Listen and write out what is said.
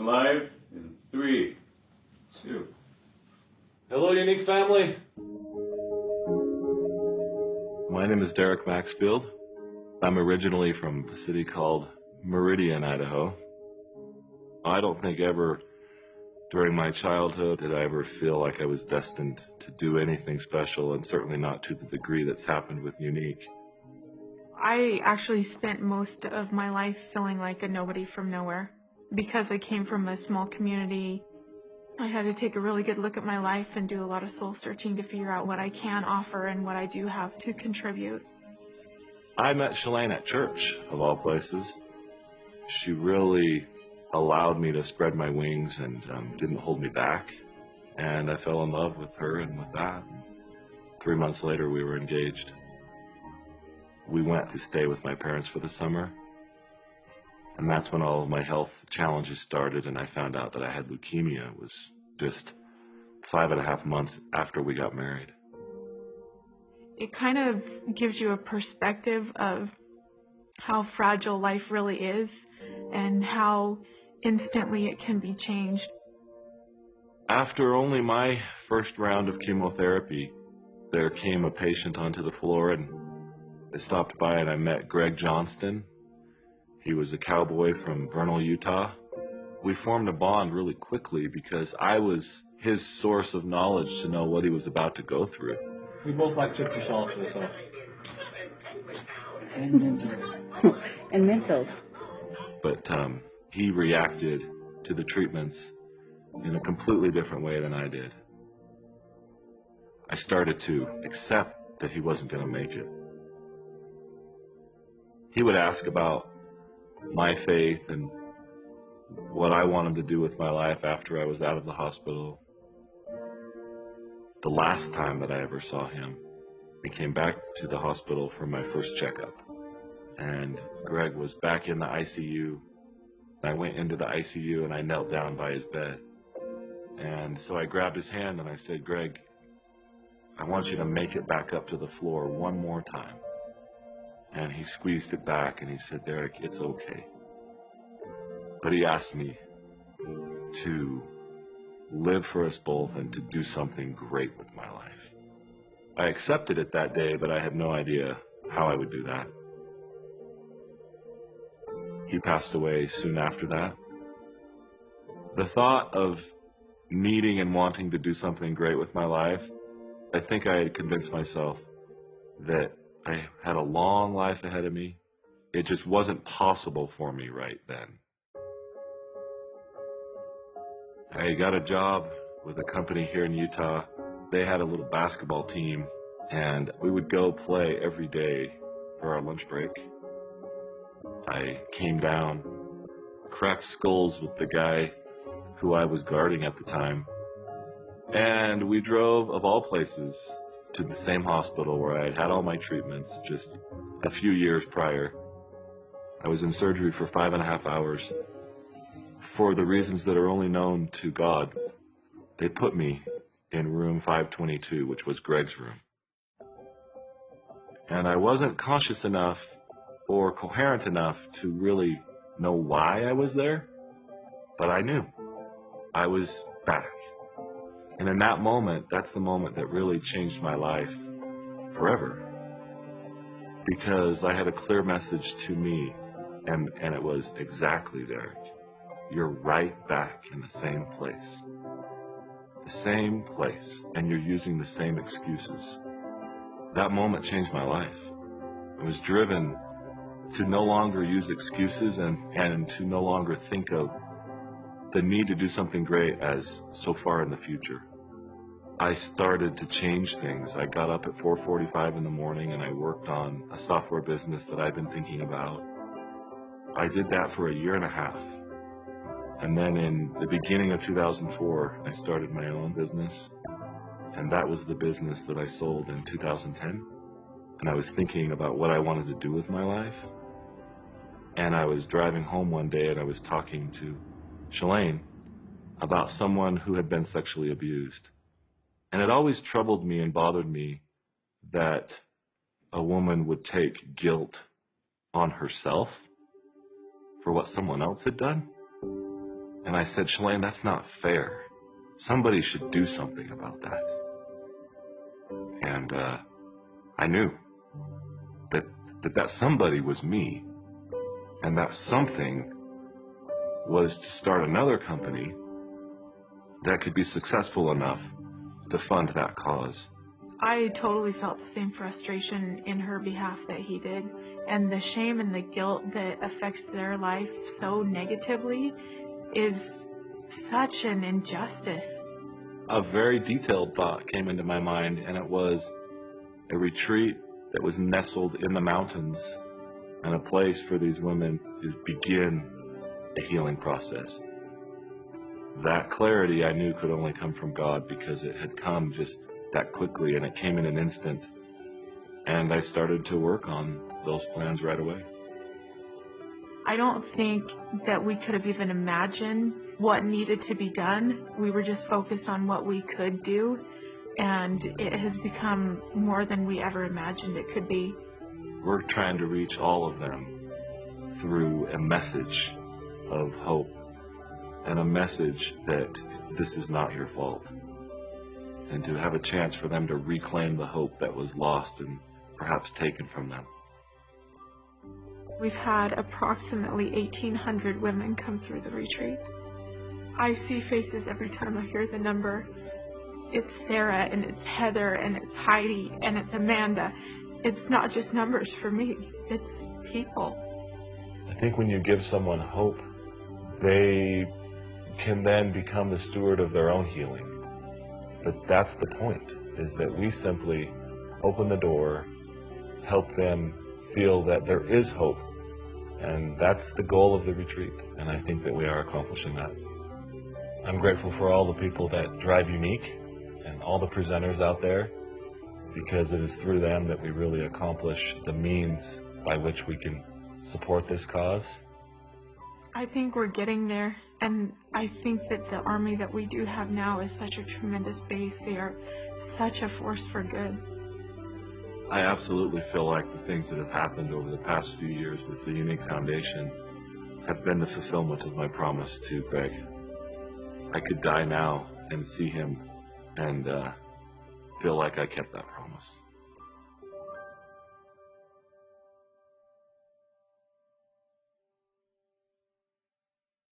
We're live in 3, 2. Hello, Younique family. My name is Dereck Maxfield. I'm originally from a city called Meridian, Idaho. I don't think ever during my childhood did I ever feel like I was destined to do anything special, and certainly not to the degree that's happened with Younique. I actually spent most of my life feeling like a nobody from nowhere. Because I came from a small community, I had to take a really good look at my life and do a lot of soul searching to figure out what I can offer and what I do have to contribute. I met Shelaine at church, of all places. She really allowed me to spread my wings and didn't hold me back. And I fell in love with her and with that. 3 months later, we were engaged. We went to stay with my parents for the summer. And that's when all of my health challenges started, and I found out that I had leukemia. It was just 5.5 months after we got married. It kind of gives you a perspective of how fragile life really is and how instantly it can be changed. After only my first round of chemotherapy, there came a patient onto the floor, and I stopped by and I met Greg Johnston. He was a cowboy from Vernal, Utah. We formed a bond really quickly because I was his source of knowledge to know what he was about to go through. We both like citrus also, so. And Mentos. And Mentos. But he reacted to the treatments in a completely different way than I did. I started to accept that he wasn't going to make it. He would ask about my faith and what I wanted to do with my life after I was out of the hospital. The last time that I ever saw him, I came back to the hospital for my first checkup. And Greg was back in the ICU. I went into the ICU and I knelt down by his bed. And so I grabbed his hand and I said, "Greg, I want you to make it back up to the floor one more time." And he squeezed it back and he said, "Dereck, it's okay." But he asked me to live for us both and to do something great with my life. I accepted it that day, but I had no idea how I would do that. He passed away soon after that. The thought of needing and wanting to do something great with my life, I think I had convinced myself that I had a long life ahead of me. It just wasn't possible for me right then. I got a job with a company here in Utah. They had a little basketball team, and we would go play every day for our lunch break. I came down, cracked skulls with the guy who I was guarding at the time, and we drove, of all places, to the same hospital where I had had all my treatments just a few years prior. I was in surgery for 5.5 hours. For the reasons that are only known to God, they put me in room 522, which was Greg's room. And I wasn't conscious enough or coherent enough to really know why I was there, but I knew I was back. And in that moment, that's the moment that really changed my life forever. Because I had a clear message to me, and it was exactly, Dereck, you're right back in the same place. The same place, and you're using the same excuses. That moment changed my life. I was driven to no longer use excuses and to no longer think of the need to do something great as so far in the future. I started to change things. I got up at 4:45 in the morning and I worked on a software business that I've been thinking about. I did that for 1.5 years. And then in the beginning of 2004, I started my own business. And that was the business that I sold in 2010. And I was thinking about what I wanted to do with my life. And I was driving home one day and I was talking to Shelaine about someone who had been sexually abused. And it always troubled me and bothered me that a woman would take guilt on herself for what someone else had done. And I said, Shelaine, that's not fair. Somebody should do something about that. And I knew that somebody was me, and that something was to start another company that could be successful enough to fund that cause. I totally felt the same frustration in her behalf that he did, and the shame and the guilt that affects their life so negatively is such an injustice. A very detailed thought came into my mind, and it was a retreat that was nestled in the mountains, and a place for these women to begin a healing process. That clarity I knew could only come from God, because it had come just that quickly, and it came in an instant. And I started to work on those plans right away. I don't think that we could have even imagined what needed to be done. We were just focused on what we could do, and it has become more than we ever imagined it could be. We're trying to reach all of them through a message of hope, and a message that this is not your fault, and to have a chance for them to reclaim the hope that was lost and perhaps taken from them. We've had approximately 1,800 women come through the retreat. I see faces every time I hear the number. It's Sarah, and it's Heather, and it's Heidi, and it's Amanda. It's not just numbers for me, it's people. I think when you give someone hope, they can then become the steward of their own healing. But that's the point, is that we simply open the door, help them feel that there is hope. And that's the goal of the retreat, and I think that we are accomplishing that. I'm grateful for all the people that drive Younique and all the presenters out there, because it is through them that we really accomplish the means by which we can support this cause. I think we're getting there, and I think that the army that we do have now is such a tremendous base. They are such a force for good. I absolutely feel like the things that have happened over the past few years with the Younique Foundation have been the fulfillment of my promise to Greg. I could die now and see him and feel like I kept that promise.